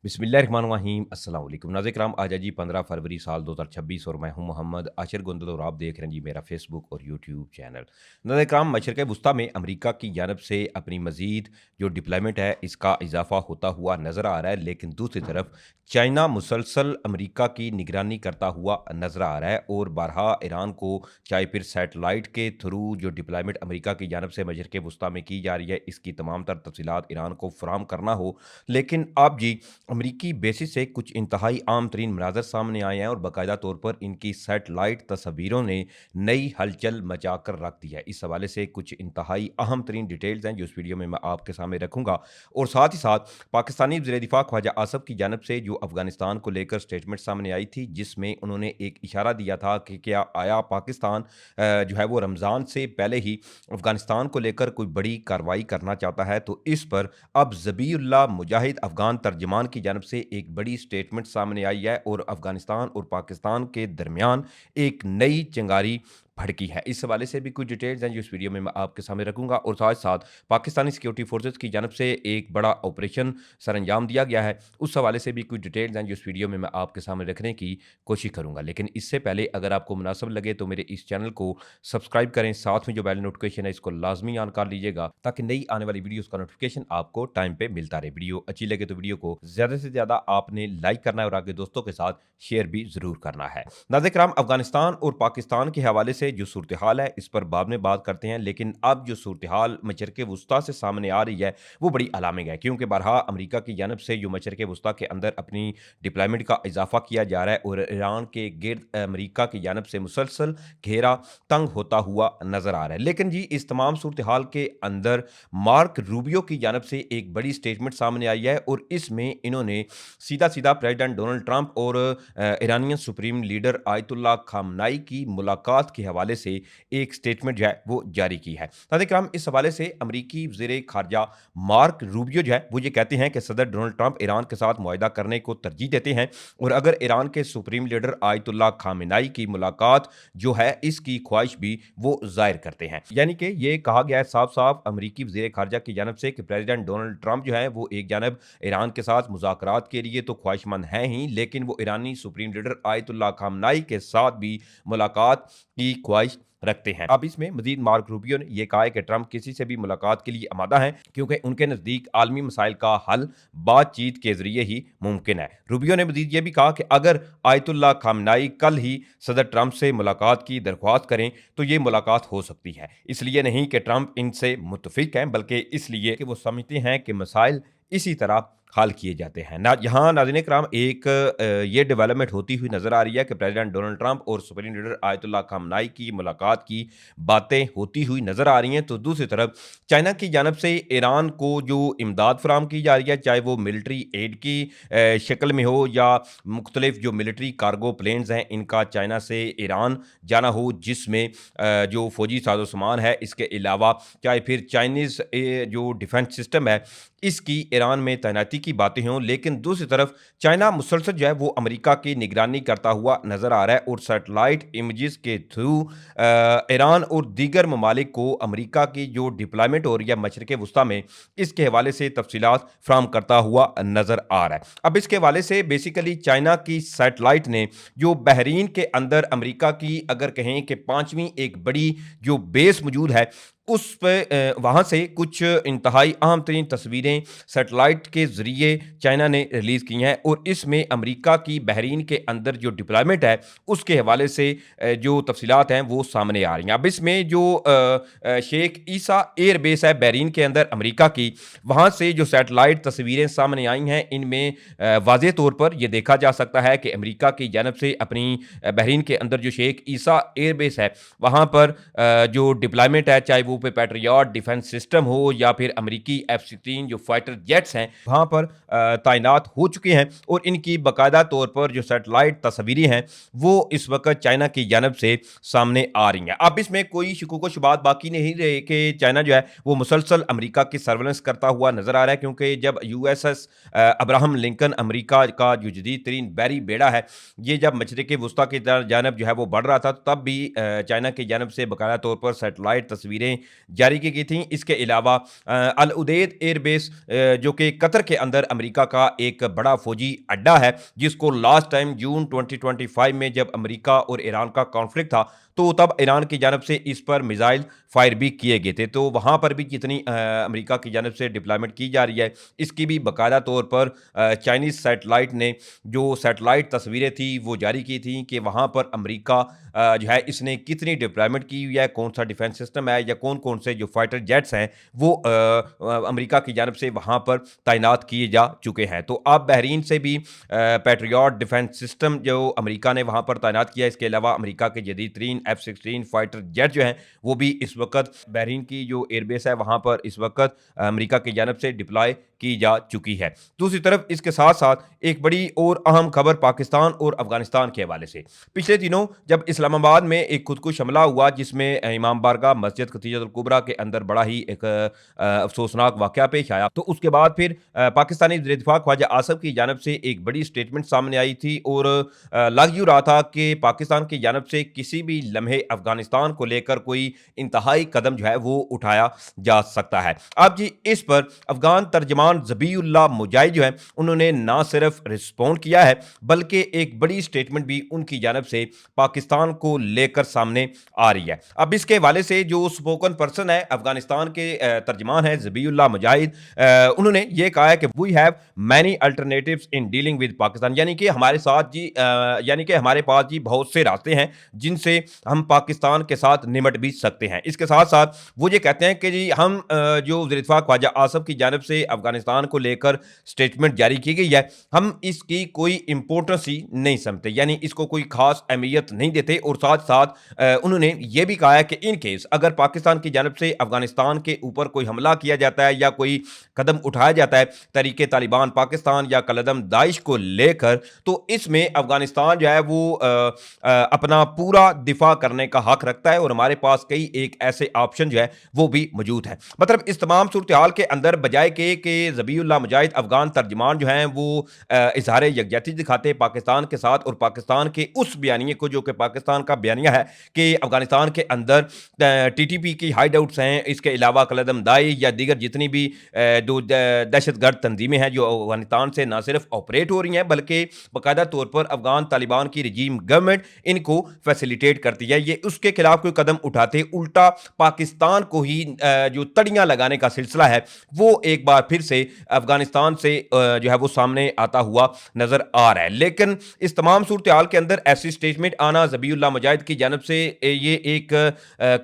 बिस्मिल्लाहिर्रहमानिर्रहीम अस्सलाम वालेकुम नाज़रीन आज है जी 15 फरवरी साल 2026 और मैं हूं मोहम्मद आशिर गुंदल और आप देख रहे हैं जी मेरा फेसबुक और यूट्यूब चैनल। नाज़रीन मशरक़ वस्ती में अमेरिका की जानब से अपनी मज़ीद जो डिप्लॉयमेंट है इसका इजाफा होता हुआ नज़र आ रहा है, लेकिन दूसरी तरफ चाइना मुसलसल अमेरिका की निगरानी करता हुआ नज़र आ रहा है और बारहा ईरान को चाहे फिर सैटेलाइट के थ्रू जो डिप्लॉयमेंट अमेरिका की जानब से मशरक़ वस्ती में की जा रही है इसकी तमाम तर तफसीलात ईरान को फराहम करना हो। लेकिन अब जी अमरीकी बेसिस से कुछ इंतहाई आम तरीन मनाजर सामने आए हैं और बाकायदा तौर पर इनकी सैटेलाइट तस्वीरों ने नई हलचल मचा कर रख दी है। इस हवाले से कुछ इंतहाई अहम तरीन डिटेल्स हैं जो इस वीडियो में मैं आपके सामने रखूंगा और साथ ही साथ पाकिस्तानी वज़ीर दिफा ख्वाजा आसफ की जानब से जो अफगानिस्तान को लेकर स्टेटमेंट सामने आई थी जिसमें उन्होंने एक इशारा दिया था कि क्या आया पाकिस्तान जो है वो रमज़ान से पहले ही अफगानिस्तान को लेकर कोई बड़ी कार्रवाई करना चाहता है। तो इस पर अब ज़बीउल्लाह मुजाहिद अफगान तर्जमान की जानब से एक बड़ी स्टेटमेंट सामने आई है और अफगानिस्तान और पाकिस्तान के दरमियान एक नई चिंगारी भड़की है। इस हवाले से भी कुछ डिटेल्स हैं जो इस वीडियो में मैं आपके सामने रखूंगा और साथ साथ पाकिस्तानी सिक्योरिटी फोर्सेस की जानब से एक बड़ा ऑपरेशन सर अंजाम दिया गया है, उस हवाले से भी कुछ डिटेल्स हैं जो इस वीडियो में मैं आपके सामने रखने की कोशिश करूंगा। लेकिन इससे पहले अगर आपको मुनासिब लगे तो मेरे इस चैनल को सब्सक्राइब करें, साथ में जो बेल नोटिफिकेशन है इसको लाजमी ऑन कर लीजिएगा ताकि नई आने वाली वीडियोस का नोटिफिकेशन आपको टाइम पे मिलता रहे। वीडियो अच्छी लगे तो वीडियो को ज़्यादा से ज़्यादा आपने लाइक करना है और आगे दोस्तों के साथ शेयर भी ज़रूर करना है। नाज़रीन अफगानिस्तान और पाकिस्तान के हवाले से जो सूरत हाल है इस पर बाद में बात करते हैं, लेकिन अब जो सूरत हाल मशरक़ वस्ती से सामने आ रही है वो बड़ी अलार्मिंग है क्योंकि बरहा अमेरिका की जानब से जो मशरक़ वस्ती के अंदर अपनी डिप्लॉयमेंट का इजाफा किया जा रहा है और ईरान के गिर्द अमेरिका की जानब से मुसलसल घेरा तंग होता हुआ नजर आ रहा है। लेकिन जी इस तमाम सूरत हाल के अंदर मार्क रूबियो की जानब से एक बड़ी स्टेटमेंट सामने आई है और इसमें इन्होंने सीधा सीधा प्रेसिडेंट डोनाल्ड ट्रंप और ईरानियन सुप्रीम लीडर आयतुल्लाह खामनाई की मुलाकात के हवाले से एक स्टेटमेंट जो है वो जारी की है। नाज़रीन इस हवाले से अमरीकी वज़ीर खारजा मार्क रूबियो जो है वो ये कहते हैं कि सदर डोनाल्ड ट्रंप ईरान के साथ मुआहदा करने को तरजीह देते हैं और अगर ईरान के सुप्रीम लीडर आयतुल्लाह खामेनाई की मुलाकात जो है इसकी ख्वाहिश भी वो जाहिर करते हैं। यानी कि ये कहा गया है साफ साफ अमरीकी वज़ीर खारजा की जानब से कि प्रेसिडेंट डोनाल्ड ट्रंप जो है वो एक जानब ईरान के साथ मुज़ाकरात के लिए तो ख्वाहिशमंद हैं ही, लेकिन वो ईरानी सुप्रीम लीडर आयतुल्लाह खामनाई के साथ भी मुलाकात की ख्वाहिश रखते हैं। अब इसमें मजीद मार्क रूबियो ने यह कहा है कि ट्रंप किसी से भी मुलाकात के लिए आमादा हैं क्योंकि उनके नजदीक आलमी मसाइल का हल बातचीत के जरिए ही मुमकिन है। रूबियो ने मजीद ये भी कहा कि अगर आयतुल्लाह खामनाई कल ही सदर ट्रंप से मुलाकात की दरख्वास्त करें तो ये मुलाकात हो सकती है, इसलिए नहीं कि ट्रंप इनसे मुतफिक हैं बल्कि इसलिए कि वो समझते हैं कि मसाइल इसी तरह हल किए जाते हैं ना। यहाँ नाज़रीन कराम एक ये डेवलपमेंट होती हुई नजर आ रही है कि प्रेसिडेंट डोनाल्ड ट्रंप और सुप्रीम लीडर आयतुल्लाह खामनाई की मुलाकात की बातें होती हुई नजर आ रही हैं। तो दूसरी तरफ चाइना की जानब से ईरान को जो इमदाद फराम की जा रही है, चाहे वो मिलिट्री एड की शक्ल में हो या मुख्तलिफ जो मिलिट्री कार्गो प्लेन्स हैं इनका चाइना से ईरान जाना हो, जिसमें जो फौजी साजो सामान है इसके अलावा चाहे फिर चाइनीज़ जो डिफेंस सिस्टम है इसकी ईरान में तैनाती की बातें हों। लेकिन दूसरी तरफ चाइना मुसलसल जो है वो अमेरिका की निगरानी करता हुआ नजर आ रहा है और सैटेलाइट इमेजेस के थ्रू ईरान और दीगर ममालिक को अमेरिका की जो डिप्लॉयमेंट हो रही है मशरक़ वस्ती में इसके हवाले से तफसीलात फ्राहम करता हुआ नजर आ रहा है। अब इसके हवाले से बेसिकली चाइना की सैटेलाइट ने जो बहरीन के अंदर अमेरिका की अगर कहें कि पांचवी एक बड़ी जो बेस मौजूद है उस पे वहाँ से कुछ इंतहाई अहम तरीन तस्वीरें सैटेलाइट के ज़रिए चाइना ने रिलीज़ की हैं और इसमें अमेरिका की बहरीन के अंदर जो डिप्लॉयमेंट है उसके हवाले से जो तफसीलात हैं वो सामने आ रही हैं। अब इसमें जो शेख ईसा एयर बेस है बहरीन के अंदर अमेरिका की, वहाँ से जो सैटेलाइट तस्वीरें सामने आई हैं इनमें वाज़ेह तौर पर यह देखा जा सकता है कि अमेरिका की जानब से अपनी बहरीन के अंदर जो शेख ईसा एयर बेस है वहाँ पर जो डिप्लॉयमेंट है चाहे वो पे पैट्रियट डिफेंस सिस्टम हो या फिर अमेरिकी F-16 जो फाइटर जेट्स हैं वहां पर तैनात हो चुके हैं और इनकी बाकायदा तौर पर जो सैटेलाइट तस्वीरें हैं वो इस वक्त चाइना की जानब से सामने आ रही हैं। अब इसमें कोई शुकूक शुबात बाकी नहीं रहे कि चाइना जो है वो मुसलसल अमेरिका की सर्वेलेंस करता हुआ नजर आ रहा है क्योंकि जब USS अब्राहम लिंकन अमेरिका का जो जदीद तरीन बहरी बेड़ा है ये जब मशरक़ वस्ती की जानब जो है वो बढ़ रहा था तब भी चाइना की जानब से बाकायदा तौर पर सैटेलाइट तस्वीरें जारी की गई थी। इसके अलावा अल उदेद एयरबेस जो कि कतर के अंदर अमेरिका का एक बड़ा फौजी अड्डा है, जिसको लास्ट टाइम जून 2025 में जब अमेरिका और ईरान का कॉन्फ्लिक्ट था, तो तब ईरान की जानब से इस पर मिसाइल फायर भी किए गए थे। तो वहाँ पर भी जितनी अमेरिका की जानब से डिप्लॉयमेंट की जा रही है, इसकी भी बाकायदा तौर पर चाइनीज़ सैटेलाइट ने जो सैटेलाइट तस्वीरें थी वो जारी की थी कि वहाँ पर अमेरिका जो है इसने कितनी डिप्लॉयमेंट की हुई है, कौन सा डिफेंस सिस्टम है या कौन कौन से जो फाइटर जेट्स हैं वो अमेरिका की जानब से वहाँ पर तैनात किए जा चुके हैं। तो अब बहरीन से भी पैट्रियट डिफेंस सिस्टम जो अमेरिका ने वहाँ पर तैनात किया, इसके अलावा अमेरिका के जदीद तरीन F-16 फाइटर जेट जो हैं वो भी इस वक्त बहरीन की जो एयरबेस है वहाँ पर इस वक्त अमेरिका की जानब से डिप्लॉय की जा चुकी है। दूसरी तरफ इसके साथ साथ एक बड़ी और अहम खबर पाकिस्तान और अफगानिस्तान के हवाले से। पिछले दिनों जब इस्लामाबाद में एक खुदकुश हमला हुआ, जिसमें इमाम बारगाह मस्जिद खतीजतुल कुबरा के अंदर बड़ा ही एक अफसोसनाक वाक़या पेश आया, तो उसके बाद फिर पाकिस्तानी वज़ीर दिफ़ा ख्वाजा आसिफ की जानब से एक बड़ी स्टेटमेंट सामने आई थी और लग यूँ रहा था कि पाकिस्तान की जानब से किसी भी लम्हे अफगानिस्तान को लेकर कोई इंतहाई कदम जो है वो उठाया जा सकता है। अब जी इस पर अफगान तर्जमान ज़बीउल्लाह मुजाहिद जो है उन्होंने ना सिर्फ रिस्पॉन्ड किया है, बल्कि एक बड़ी स्टेटमेंट भी उनकी जानब से पाकिस्तान को लेकर सामने आ रही है। अब इसके हवाले से जो स्पोकन पर्सन है अफगानिस्तान के तर्जमान है ज़बीउल्लाह मुजाहिद, उन्होंने ये कहा है कि we have many alternatives in dealing with Pakistan, यानी कि हमारे साथ जी यानी कि हमारे पास जी बहुत से रास्ते हैं जिनसे हम पाकिस्तान के साथ निमट भी सकते हैं। इसके साथ साथ वो ये कहते हैं कि जी हम जो वज़ीर दिफ़ा ख्वाजा आसिफ की जानब से अफगानिस्तान को लेकर स्टेटमेंट जारी की गई है, हम इसकी कोई इंपॉर्टेंस ही नहीं समझते, यानी इसको कोई खास अहमियत नहीं देते। और साथ साथ उन्होंने ये भी कहा है कि इन केस अगर पाकिस्तान की जानब से अफगानिस्तान के ऊपर कोई हमला किया जाता है या कोई कदम उठाया जाता है तरीके तालिबान पाकिस्तान या कलदम दाइश को लेकर, तो इसमें अफगानिस्तान जो है वो अपना पूरा दिफा करने का हक रखता है और हमारे पास कई एक ऐसे ऑप्शन जो है वो भी मौजूद है। मतलब इस तमाम सूरत हाल के अंदर बजाय के ज़बीउल्लाह मुजाहिद अफगान तर्जमान जो हैं वो इजहार यकजहती दिखाते हैं पाकिस्तान के साथ, और पाकिस्तान के उस बयानिए को जो कि पाकिस्तान का बयानिया है कि अफगानिस्तान के अंदर TTP की हाइड आउट्स हैं, इसके अलावा कलदम दाई या दीगर जितनी भी दो दहशतगर्द तंजीमें हैं जो अफगानिस्तान से ना सिर्फ ऑपरेट हो रही हैं बल्कि बाकायदा तौर पर अफगान तालिबान की रजीम गवर्नमेंट इनको फैसिलिटेट करती है, ये उसके खिलाफ कोई कदम उठाते उल्टा पाकिस्तान को ही जो तड़ियां लगाने का सिलसिला है वो एक बार फिर से अफगानिस्तान से जो है वो सामने आता हुआ नजर आ रहा है। लेकिन इस तमाम सूरत हाल के अंदर ऐसी स्टेटमेंट आना ज़बीउल्लाह मुजाहिद की जानब से ये एक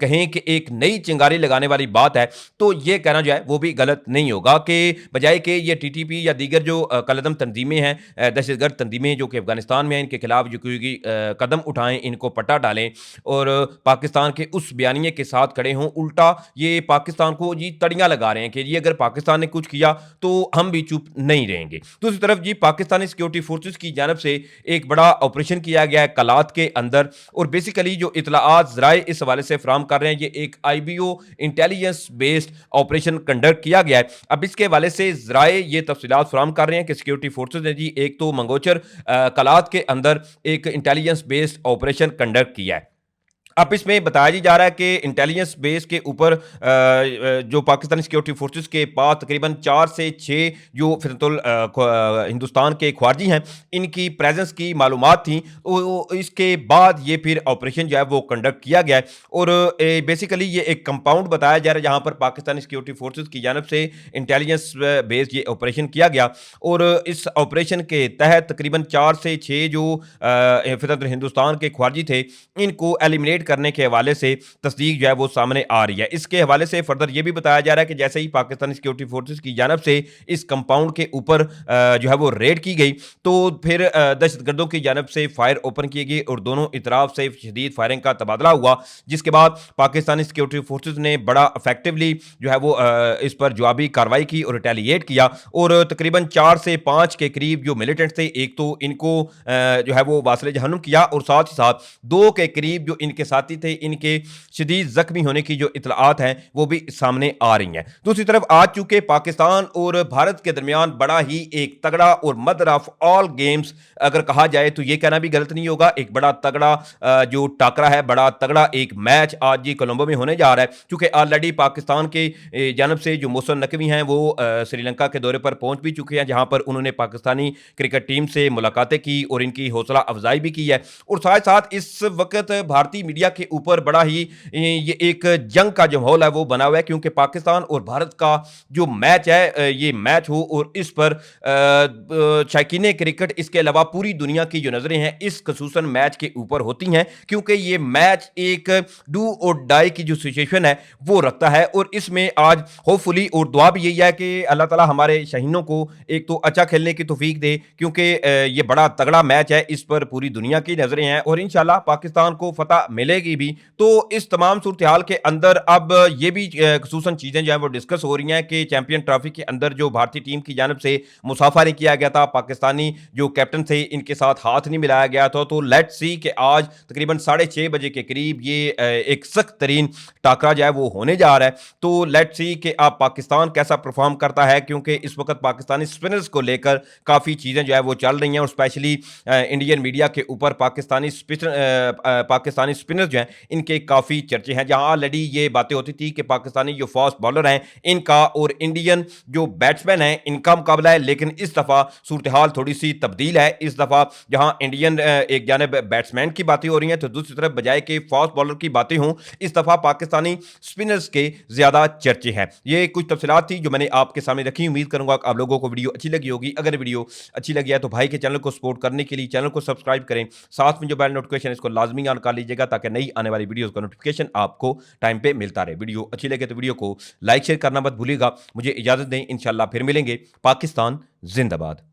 कहें कि एक नई चिंगारी लगाने वाली बात है, तो ये कहना जो है वो भी गलत नहीं होगा कि बजाय कि ये TTP या दीगर जो कलदम तंजीमें हैं, दहशतगर्द तंजीमें जो कि अफगानिस्तान में हैं, इनके खिलाफ जो कोई कदम उठाएं, इनको पटा डालें और पाकिस्तान के उस बयानिए के साथ खड़े हों, उल्टा ये पाकिस्तान को जी तड़ियां लगा रहे हैं कि ये अगर पाकिस्तान ने कुछ किया तो हम भी चुप नहीं रहेंगे। दूसरी तरफ जी पाकिस्तानी सिक्योरिटी फोर्सेस की जानब से एक बड़ा ऑपरेशन किया गया है कलात के अंदर, और बेसिकली जो इतलाआत ज़राए इस हवाले से फ्राहम कर रहे हैं, ये एक IBO intelligence based operation conduct किया गया है। अब इसके हवाले से ज़राए ये तफसीलात फ्राहम कर रहे हैं कि सिक्योरिटी फोर्सेस ने जी एक तो मंगोचर कलात के अंदर एक इंटेलिजेंस बेस्ड ऑपरेशन कंडक्ट किया है। अब इसमें बताया जी जा रहा है कि इंटेलिजेंस बेस के ऊपर जो पाकिस्तानी सिक्योरिटी फोर्सेस के पास तकरीबन 4 से 6 जो फिरतुल हिंदुस्तान के ख्वारजी हैं इनकी प्रेजेंस की मालूमात थी, इसके बाद ये फिर ऑपरेशन जो है वो कंडक्ट किया गया है। और बेसिकली ये एक कंपाउंड बताया जा रहा है जहाँ पर पाकिस्तानी सिक्योरिटी फोर्सेस की जानब से इंटेलिजेंस बेस्ड ये ऑपरेशन किया गया, और इस ऑपरेशन के तहत तकरीबन 4 से 6 जो फिरतुल हिंदुस्तान के ख्वारजी थे इनको एलिमिनेट करने के हवाले से तस्दीक जो है वो सामने आ रही है। इसके हवाले से फर्दर ये भी बताया जा रहा है कि जैसे ही पाकिस्तानी सिक्योरिटी फोर्सेस की जानब से इस कंपाउंड के ऊपर जो है वो रेड की गई, तो फिर दहशतगर्दों की जानब से फायर ओपन की गई और दोनों इतराफ से शदीद फायरिंग का तबादला हुआ, जिसके बाद पाकिस्तानी सिक्योरिटी फोर्सेस ने बड़ा इफेक्टिवली जो है वो इस पर जवाबी कार्रवाई की और रिटेलिएट किया, और तकरीबन 4 से 5 के करीब जो मिलिटेंट थे, एक तो इनको जो है वो वासिल जहन्नुम किया और साथ ही साथ 2 के करीब जो इनके साथी थे, इनके शदीद जख्मी होने की जो इतलात हैं वो भी सामने आ रही हैं। दूसरी तरफ आज चूंकि पाकिस्तान और भारत के दरमियान बड़ा ही एक तगड़ा और मदर ऑफ ऑल गेम्स अगर कहा जाए तो ये कहना भी गलत नहीं होगा, एक बड़ा तगड़ा जो टाकरा है, बड़ा तगड़ा एक मैच आज जी कोलंबो में होने जा रहा है। क्योंकि ऑलरेडी पाकिस्तान के जानब से जो मोहसिन नकवी हैं वो श्रीलंका के दौरे पर पहुंच भी चुके हैं, जहां पर उन्होंने पाकिस्तानी क्रिकेट टीम से मुलाकातें की और इनकी हौसला अफजाई भी की है। और साथ साथ इस वक्त भारतीय मीडिया के ऊपर बड़ा ही ये एक जंग का जो माहौल है वो बना हुआ है, क्योंकि पाकिस्तान और भारत का जो मैच है ये मैच हो और इस पर शायकीन क्रिकेट इसके अलावा पूरी दुनिया की जो नजरें हैं इस खसूसन मैच के ऊपर होती हैं, क्योंकि ये मैच एक डू और डाई की जो सिचुएशन है वो रखता है। और इसमें आज होपफुली और दुआ भी यही है कि अल्लाह ताला हमारे शहीनों को एक तो अच्छा खेलने की तौफीक दे, क्योंकि ये बड़ा तगड़ा मैच है, इस पर पूरी दुनिया की नजरें हैं और इंशाल्लाह पाकिस्तान को फतह मिलेगी भी। तो इस तमाम सूरत हाल के अंदर अब ये भी खसूसन चीजें जो है वो डिस्कस हो रही हैं कि चैंपियन ट्रॉफी के अंदर जो भारतीय टीम की जानब से मुसाफा नहीं किया गया था, पाकिस्तानी जो कैप्टन थे इनके साथ हाथ नहीं मिलाया गया था। तो लेट्स सी कि आज तकरीबन 6:30 बजे के करीब ये एक सख्त तरीन टाकरा जो है वो होने जा रहा है। तो लेट्स सी कि अब पाकिस्तान कैसा परफॉर्म करता है, क्योंकि इस वक्त पाकिस्तानी स्पिनर्स को लेकर काफ़ी चीज़ें जो है वो चल रही हैं और स्पेशली इंडियन मीडिया के ऊपर पाकिस्तानी स्पिनर्स जो हैं इनके काफ़ी चर्चे हैं, जहां ऑलरेडी ये बातें होती थी कि पाकिस्तानी जो फास्ट बॉलर हैं इनका और इंडियन जो बैट्समैन हैं इनका मुकाबला है। लेकिन इस दफ़ा सूरत हाल थोड़ी सी तब्दील है। इस दफ़ा जहां इंडियन एक जानब बैट्समैन की बातें हो रही हैं तो दूसरी तरफ बजाय के फास्ट बॉलर की बातें हों इस दफ़ा पाकिस्तानी स्पिनर्स के ज़्यादा चर्चे हैं। ये कुछ तफसीलात थी जो मैंने आपके सामने रखी। उम्मीद करूंगा आप लोगों को वीडियो अच्छी लगी होगी। अगर वीडियो अच्छी लगी है तो भाई के चैनल को सपोर्ट करने के लिए चैनल को सब्सक्राइब करें, साथ में जो बेल नोटिफिकेशन इसको लाजमी ऑन कर लीजिएगा ताकि नई आने वाली वीडियोस का नोटिफिकेशन आपको टाइम पे मिलता रहे। वीडियो अच्छी लगे तो वीडियो को लाइक शेयर करना मत भूलिएगा। मुझे इजाजत दें, इंशाल्लाह फिर मिलेंगे। पाकिस्तान जिंदाबाद।